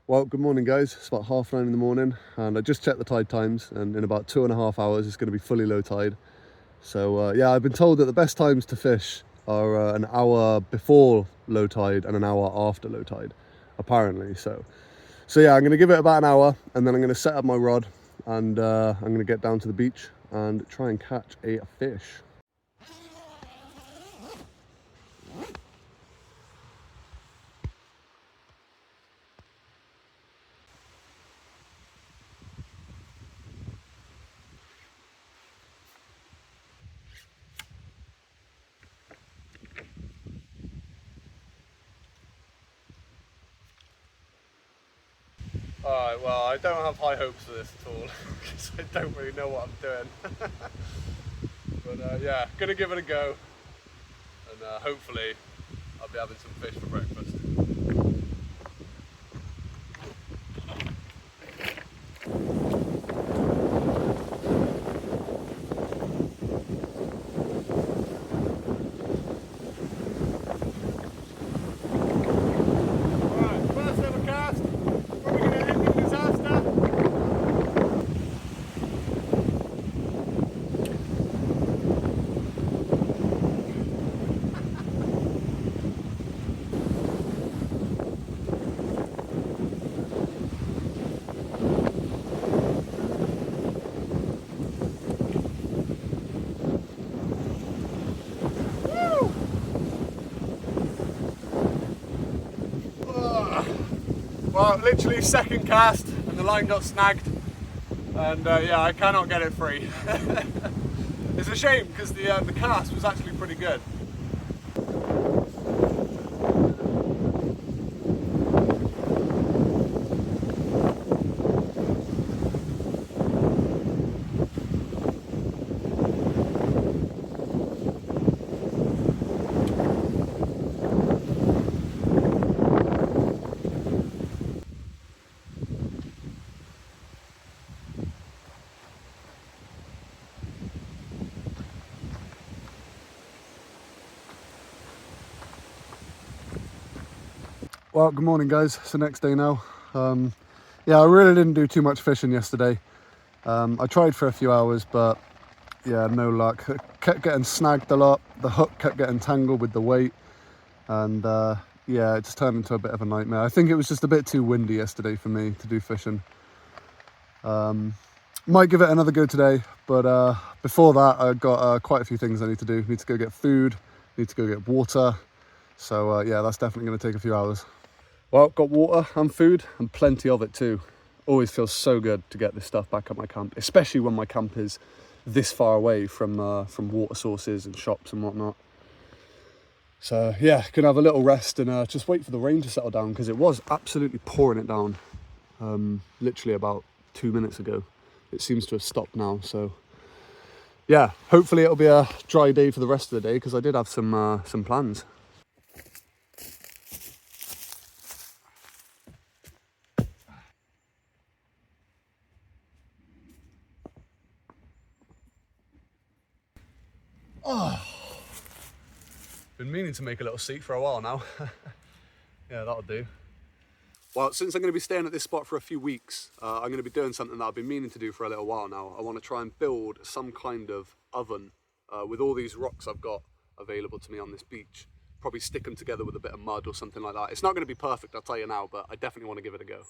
Well, good morning guys. It's about 9:30 in the morning and I just checked the tide times, and in about 2.5 hours it's going to be fully low tide. So yeah, I've been told that the best times to fish are an hour before low tide and an hour after low tide, apparently. So yeah, I'm going to give it about an hour and then I'm going to set up my rod and I'm going to get down to the beach and try and catch a fish. Alright, well, I don't have high hopes for this at all because I don't really know what I'm doing. But yeah, gonna give it a go and hopefully I'll be having some fish for breakfast. Alright, first ever cast. Probably gonna end in disaster. Well, literally second cast and the line got snagged, and yeah, I cannot get it free. It's a shame because the cast was actually pretty good. Well, good morning guys, it's the next day now. Yeah, I really didn't do too much fishing yesterday. I tried for a few hours, but yeah, no luck. It kept getting snagged a lot, the hook kept getting tangled with the weight, and yeah, it just turned into a bit of a nightmare. I think it was just a bit too windy yesterday for me to do fishing. Might give it another go today, but before that I've got quite a few things I need to do. Need to go get food, need to go get water, so yeah, that's definitely going to take a few hours. Well, got water and food, and plenty of it too. Always feels so good to get this stuff back at my camp, especially when my camp is this far away from water sources and shops and whatnot. So yeah, gonna have a little rest and just wait for the rain to settle down, because it was absolutely pouring it down literally about 2 minutes ago. It seems to have stopped now, so yeah, hopefully it'll be a dry day for the rest of the day, because I did have some plans. Oh, been meaning to make a little seat for a while now. Yeah, that'll do. Well, since I'm going to be staying at this spot for a few weeks, I'm going to be doing something that I've been meaning to do for a little while now. I want to try and build some kind of oven with all these rocks I've got available to me on this beach. Probably stick them together with a bit of mud or something like that. It's not going to be perfect, I'll tell you now, but I definitely want to give it a go.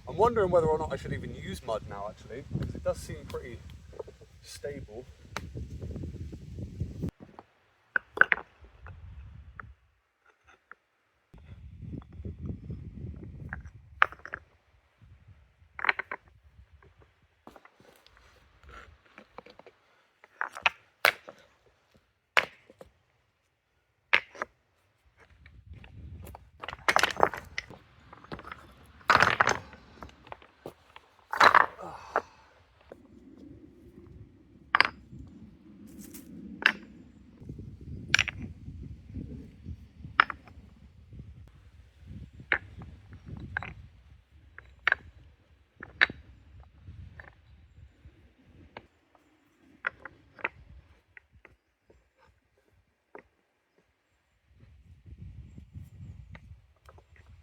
I'm wondering whether or not I should even use mud now, actually, because it does seem pretty stable.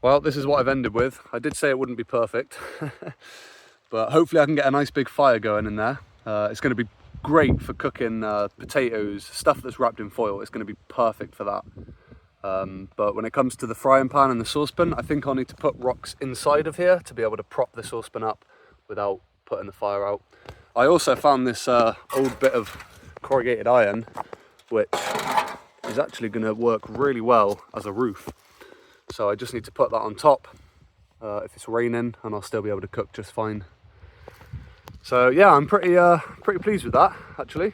Well, this is what I've ended with. I did say it wouldn't be perfect, but hopefully I can get a nice big fire going in there. It's going to be great for cooking potatoes, stuff that's wrapped in foil. It's going to be perfect for that. But when it comes to the frying pan and the saucepan, I think I'll need to put rocks inside of here to be able to prop the saucepan up without putting the fire out. I also found this old bit of corrugated iron, which is actually going to work really well as a roof. So I just need to put that on top if it's raining, and I'll still be able to cook just fine. So yeah, I'm pretty pleased with that, actually.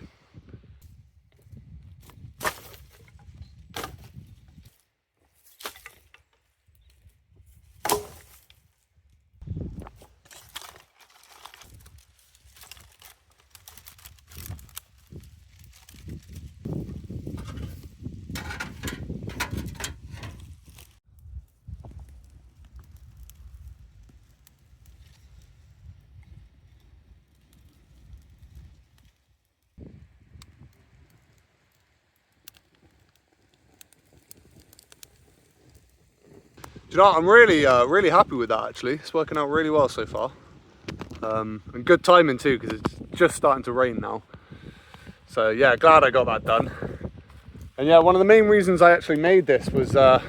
Do you know what? I'm really happy with that, actually. It's working out really well so far. And good timing too, because it's just starting to rain now. So yeah, glad I got that done. And yeah, one of the main reasons I actually made this was I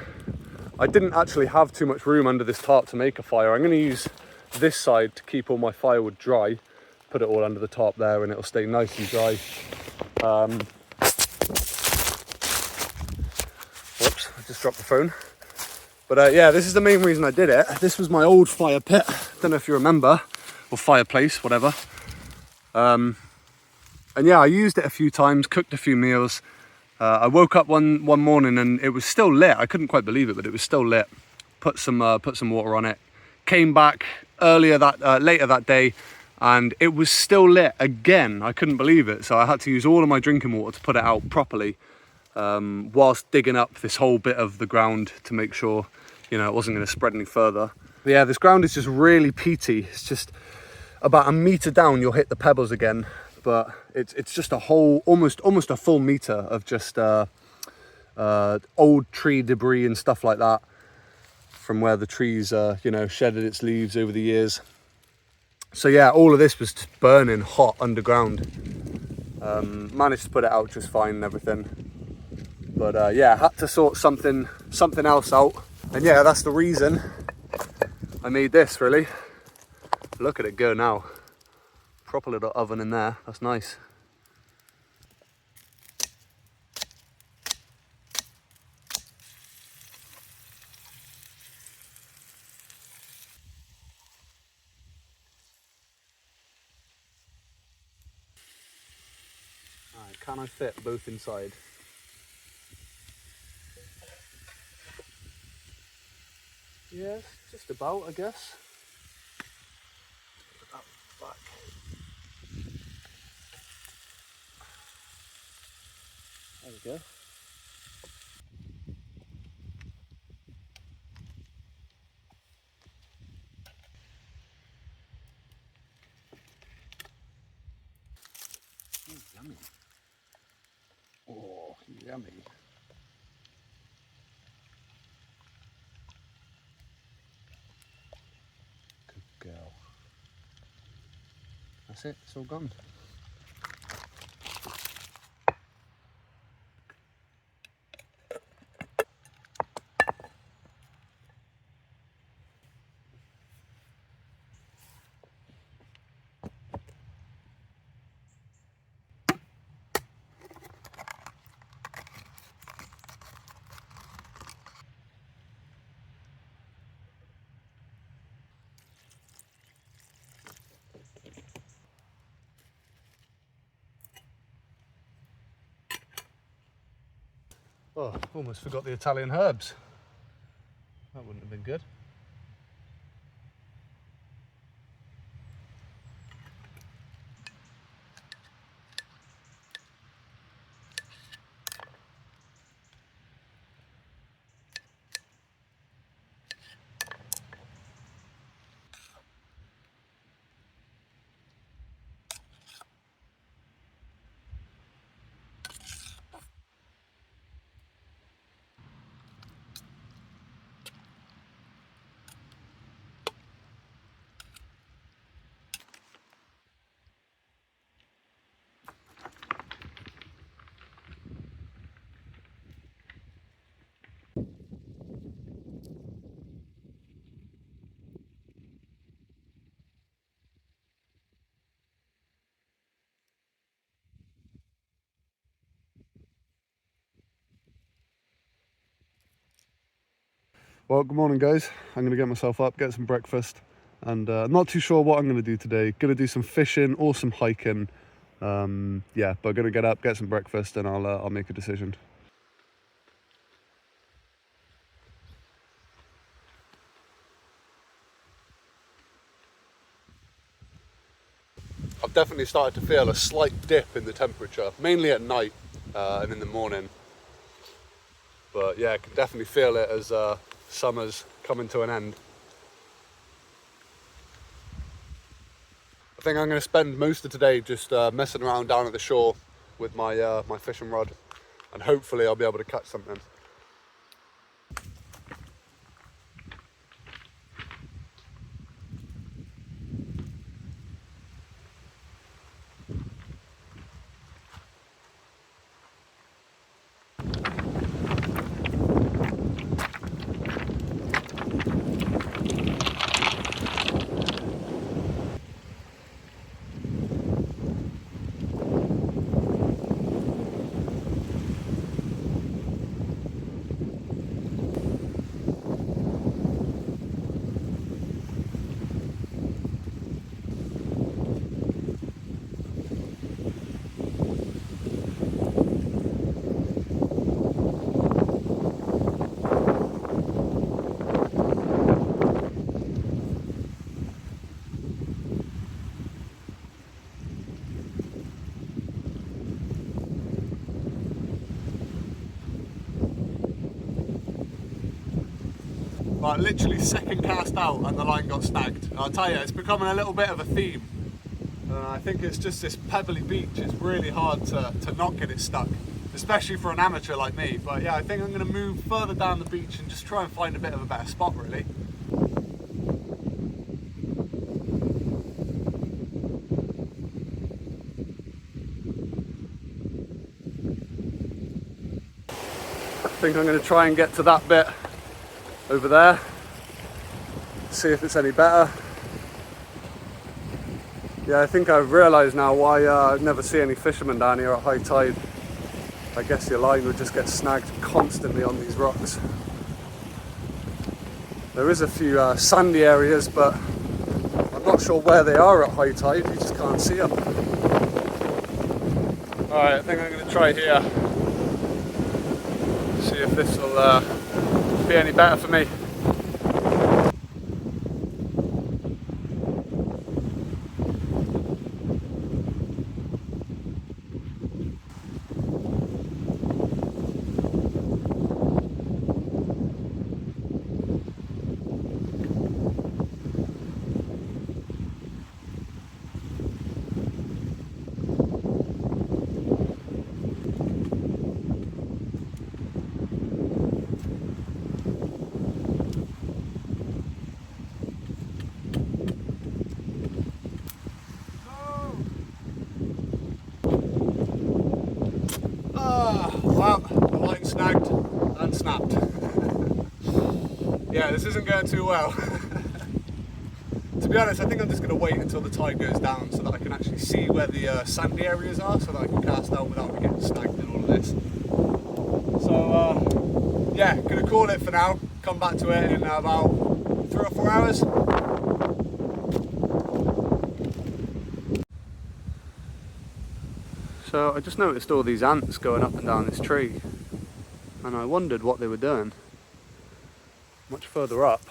didn't actually have too much room under this tarp to make a fire. I'm going to use this side to keep all my firewood dry. Put it all under the tarp there and it'll stay nice and dry. Whoops, I just dropped the phone. But yeah, this is the main reason I did it. This was my old fire pit. Don't know if you remember, or fireplace, whatever. And yeah, I used it a few times, cooked a few meals. I woke up one morning and it was still lit. I couldn't quite believe it, but it was still lit. Put some water on it. Came back later that day, and it was still lit again. I couldn't believe it. So I had to use all of my drinking water to put it out properly, whilst digging up this whole bit of the ground to make sure, you know, it wasn't going to spread any further. But yeah, this ground is just really peaty. It's just about a meter down, you'll hit the pebbles again. But it's just a whole, almost a full meter of just old tree debris and stuff like that from where the trees, you know, shedded its leaves over the years. So yeah, all of this was burning hot underground. Managed to put it out just fine and everything. But yeah, had to sort something else out. And yeah, that's the reason I made this, really. Look at it go now. Proper little oven in there, that's nice. Alright, can I fit both inside? Yes, just about, I guess. Put that back. There we go. Oh, yummy. Oh, yummy. Good girl. That's it, it's all gone. Oh, almost forgot the Italian herbs. That wouldn't have been good. Well, good morning guys. I'm going to get myself up, get some breakfast, and I'm not too sure what I'm going to do today. Going to do some fishing or some hiking. Yeah, but going to get up, get some breakfast, and I'll make a decision. I've definitely started to feel a slight dip in the temperature, mainly at night and in the morning. But yeah, I can definitely feel it as summer's coming to an end. I think I'm going to spend most of today just messing around down at the shore with my my fishing rod, and hopefully I'll be able to catch something. Right, literally second cast out and the line got snagged. I'll tell you, it's becoming a little bit of a theme. I think it's just this pebbly beach. It's really hard to not get it stuck, especially for an amateur like me. But yeah, I think I'm going to move further down the beach and just try and find a bit of a better spot, really. I think I'm going to try and get to that bit over there, see if it's any better. Yeah, I think I've realised now why I never see any fishermen down here at high tide. I guess your line would just get snagged constantly on these rocks. There is a few sandy areas, but I'm not sure where they are at high tide. You just can't see them. Alright, I think I'm going to try here. See if this will be any better for me. Well, the line snagged and snapped. Yeah, this isn't going too well. To be honest, I think I'm just going to wait until the tide goes down so that I can actually see where the sandy areas are, so that I can cast out without me getting snagged in all of this. So, yeah, going to call it for now. Come back to it in about 3 or 4 hours. So I just noticed all these ants going up and down this tree, and I wondered what they were doing. Much further up,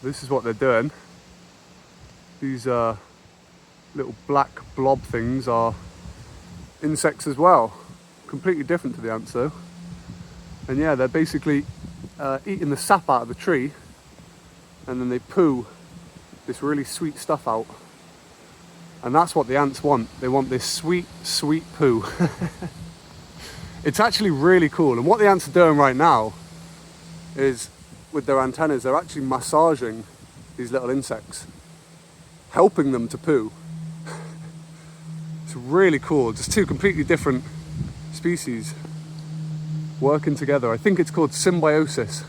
this is what they're doing. These little black blob things are insects as well, completely different to the ants though. And yeah, they're basically eating the sap out of the tree, and then they poo this really sweet stuff out. And that's what the ants want. They want this sweet, sweet poo. It's actually really cool. And what the ants are doing right now is, with their antennas, they're actually massaging these little insects, helping them to poo. It's really cool. Just two completely different species working together. I think it's called symbiosis.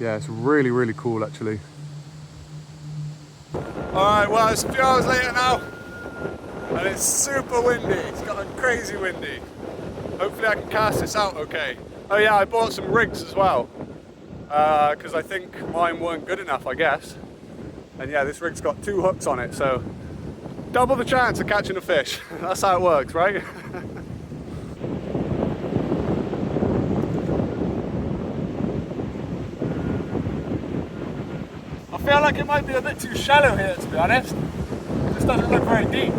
Yeah, it's really, really cool actually. Alright, well it's a few hours later now and it's super windy. It's gotten crazy windy. Hopefully I can cast this out okay. Oh yeah, I bought some rigs as well, because I think mine weren't good enough, I guess. And yeah, this rig's got 2 hooks on it, so double the chance of catching a fish. That's how it works, right? I feel like it might be a bit too shallow here, to be honest. This doesn't look very deep.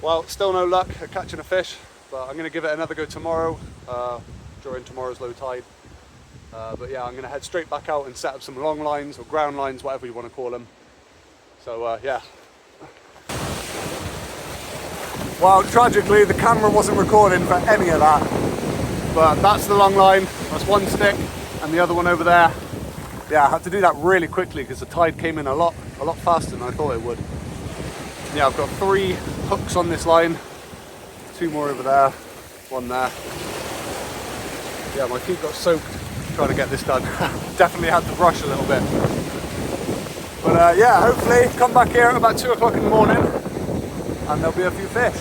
Well, still no luck at catching a fish, but I'm going to give it another go tomorrow, during tomorrow's low tide. But yeah, I'm going to head straight back out and set up some long lines or ground lines, whatever you want to call them. So yeah. Well, tragically, the camera wasn't recording for any of that. But that's the long line, that's one stick, and the other one over there. Yeah, I had to do that really quickly because the tide came in a lot faster than I thought it would. Yeah, I've got 3 hooks on this line, 2 more over there, 1 there. Yeah, my feet got soaked trying to get this done. Definitely had to brush a little bit. But yeah, hopefully come back here at about 2 o'clock in the morning and there'll be a few fish.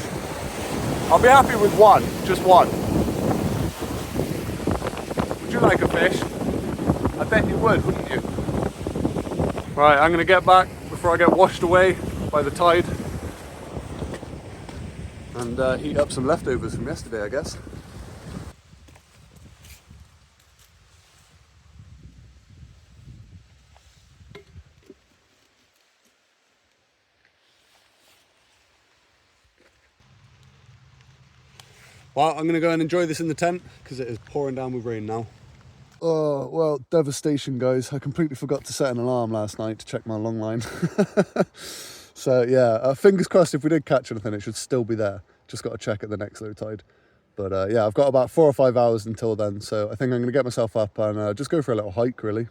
I'll be happy with 1, just 1. Would you like a fish? I bet you would, wouldn't you? Right, I'm gonna get back before I get washed away by the tide and heat up some leftovers from yesterday, I guess. Well, I'm gonna go and enjoy this in the tent because it is pouring down with rain now. Oh, well, devastation, guys. I completely forgot to set an alarm last night to check my long line. So yeah, fingers crossed if we did catch anything, it should still be there. Just got to check at the next low tide. But yeah, I've got about 4 or 5 hours until then, so I think I'm going to get myself up and just go for a little hike, really.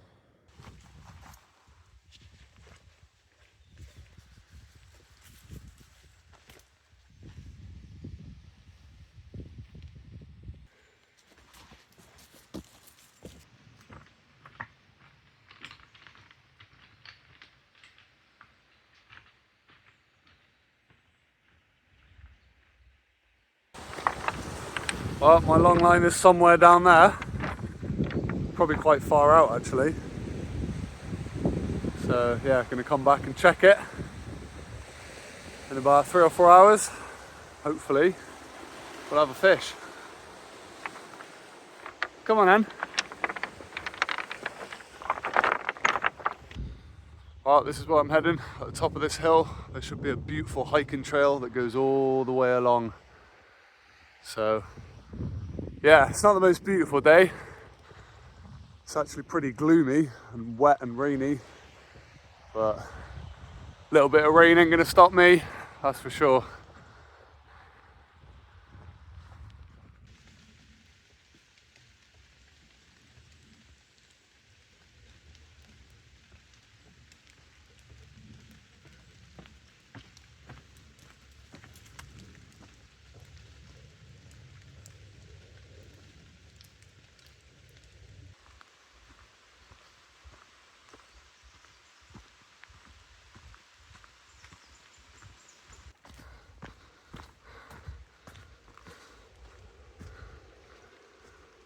Well, my long line is somewhere down there. Probably quite far out, actually. So yeah, going to come back and check it in about 3 or 4 hours. Hopefully, we'll have a fish. Come on, then. Well, this is where I'm heading. At the top of this hill, there should be a beautiful hiking trail that goes all the way along. So, yeah, it's not the most beautiful day. It's actually pretty gloomy and wet and rainy, but a little bit of rain ain't gonna stop me, that's for sure.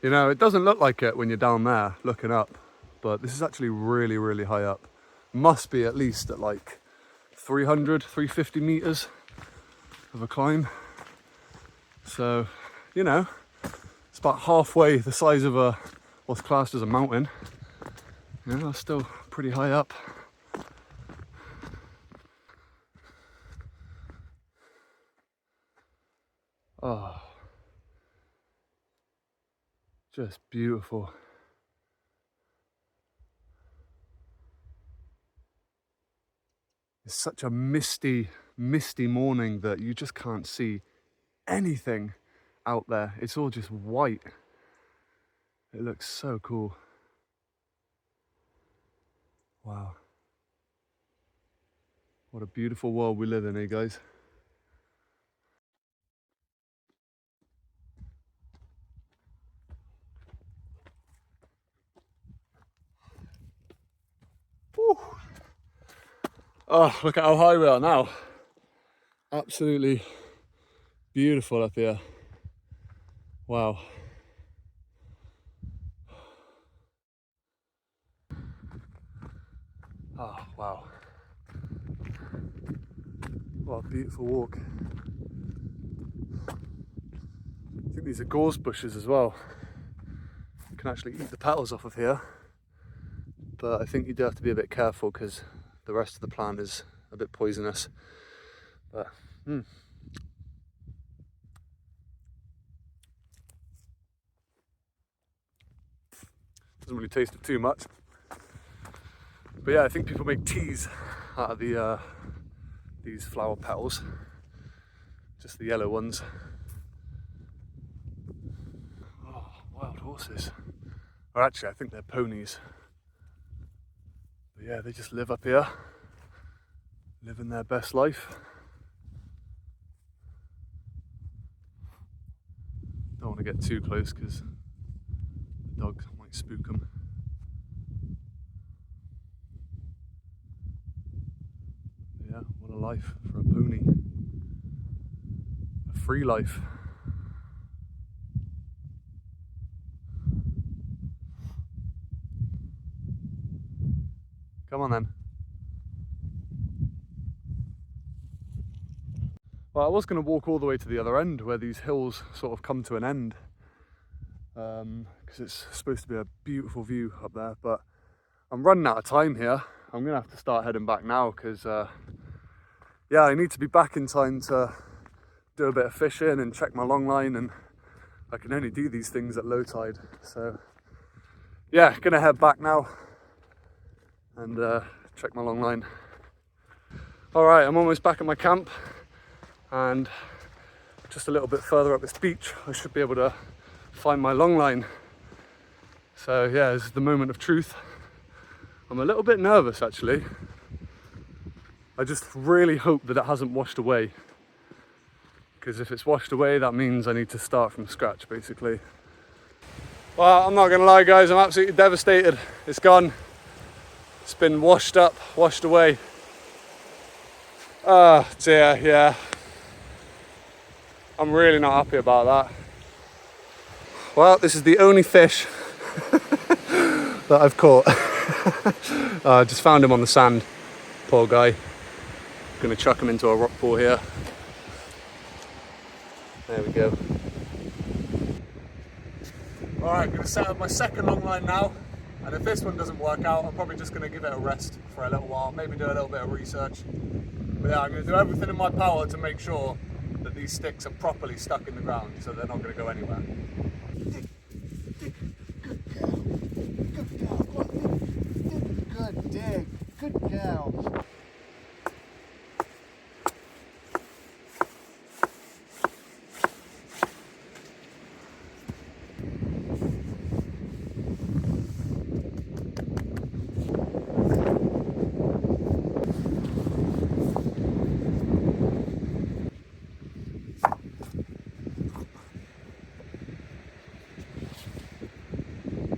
You know, it doesn't look like it when you're down there looking up, but this is actually really, really high up. Must be at least at like 300, 350 meters of a climb. So, you know, it's about halfway the size of what's classed as a mountain. You know, that's still pretty high up. Oh, just beautiful. It's such a misty morning that you just can't see anything out there. It's all just white. It looks so cool. Wow. What a beautiful world we live in, eh, guys? Whew. Oh, look at how high we are now. Absolutely beautiful up here. Wow. Oh, wow. What a beautiful walk. I think these are gorse bushes as well. You can actually eat the petals off of here, but I think you do have to be a bit careful because the rest of the plant is a bit poisonous. But doesn't really taste it too much. But yeah, I think people make teas out of these flower petals, just the yellow ones. Oh, wild horses. Or actually, I think they're ponies. But yeah, they just live up here, living their best life. Don't want to get too close because the dogs might spook them. Yeah, what a life for a pony. A free life. Come on then. Well, I was going to walk all the way to the other end where these hills sort of come to an end, because it's supposed to be a beautiful view up there, but I'm running out of time here. I'm going to have to start heading back now because yeah, I need to be back in time to do a bit of fishing and check my long line, and I can only do these things at low tide. So yeah, gonna head back now and check my long line. All right, I'm almost back at my camp, and just a little bit further up this beach I should be able to find my long line. So yeah, this is the moment of truth. I'm a little bit nervous actually. I just really hope that it hasn't washed away, because if it's washed away, that means I need to start from scratch basically. Well, I'm not gonna lie guys, I'm absolutely devastated. It's gone. It's been washed up, washed away. Oh dear, yeah. I'm really not happy about that. Well, this is the only fish that I've caught. I just found him on the sand, poor guy. Gonna chuck him into a rock pool here. There we go. All right, gonna set up my second long line now. And if this one doesn't work out, I'm probably just going to give it a rest for a little while, maybe do a little bit of research. But yeah, I'm going to do everything in my power to make sure that these sticks are properly stuck in the ground, so they're not going to go anywhere. Good dig. Good gal.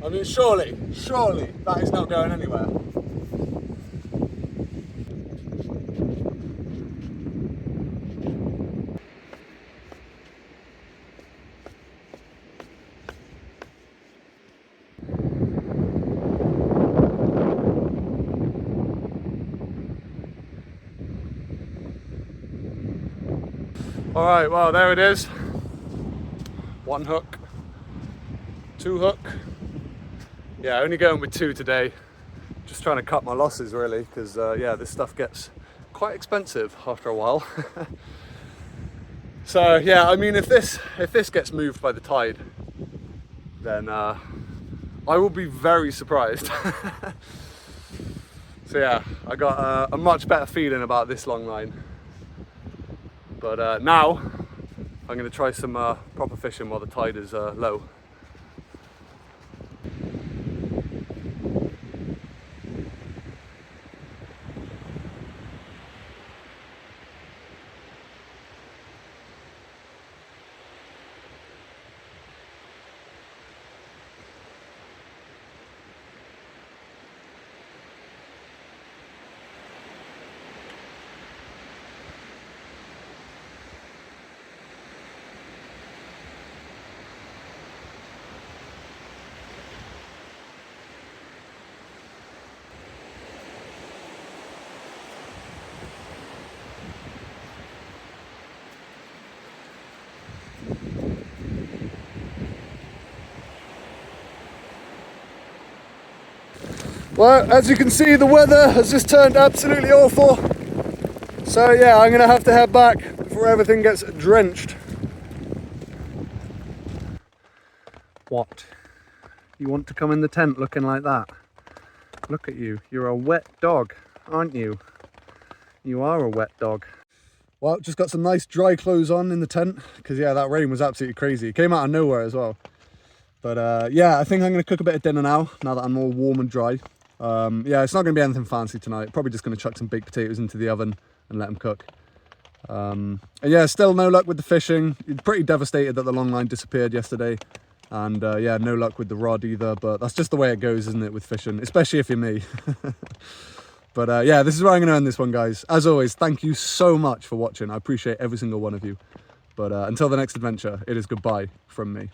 I mean, surely that is not going anywhere. All right, well, there it is. One hook, two hook. Yeah, only going with two today. Just trying to cut my losses really, because yeah, this stuff gets quite expensive after a while. So yeah, I mean, if this gets moved by the tide, then I will be very surprised. So yeah, I got a much better feeling about this long line. But now I'm going to try some proper fishing while the tide is low. Well, as you can see, the weather has just turned absolutely awful. So yeah, I'm gonna have to head back before everything gets drenched. What? You want to come in the tent looking like that? Look at you. You're a wet dog, aren't you? You are a wet dog. Well, just got some nice dry clothes on in the tent, because yeah, that rain was absolutely crazy. It came out of nowhere as well. But yeah, I think I'm going to cook a bit of dinner now that I'm all warm and dry. Yeah, it's not going to be anything fancy tonight. Probably just going to chuck some baked potatoes into the oven and let them cook. And yeah, still no luck with the fishing. Pretty devastated that the long line disappeared yesterday. And yeah, no luck with the rod either. But that's just the way it goes, isn't it, with fishing? Especially if you're me. But yeah, this is where I'm going to end this one, guys. As always, thank you so much for watching. I appreciate every single one of you. But until the next adventure, it is goodbye from me.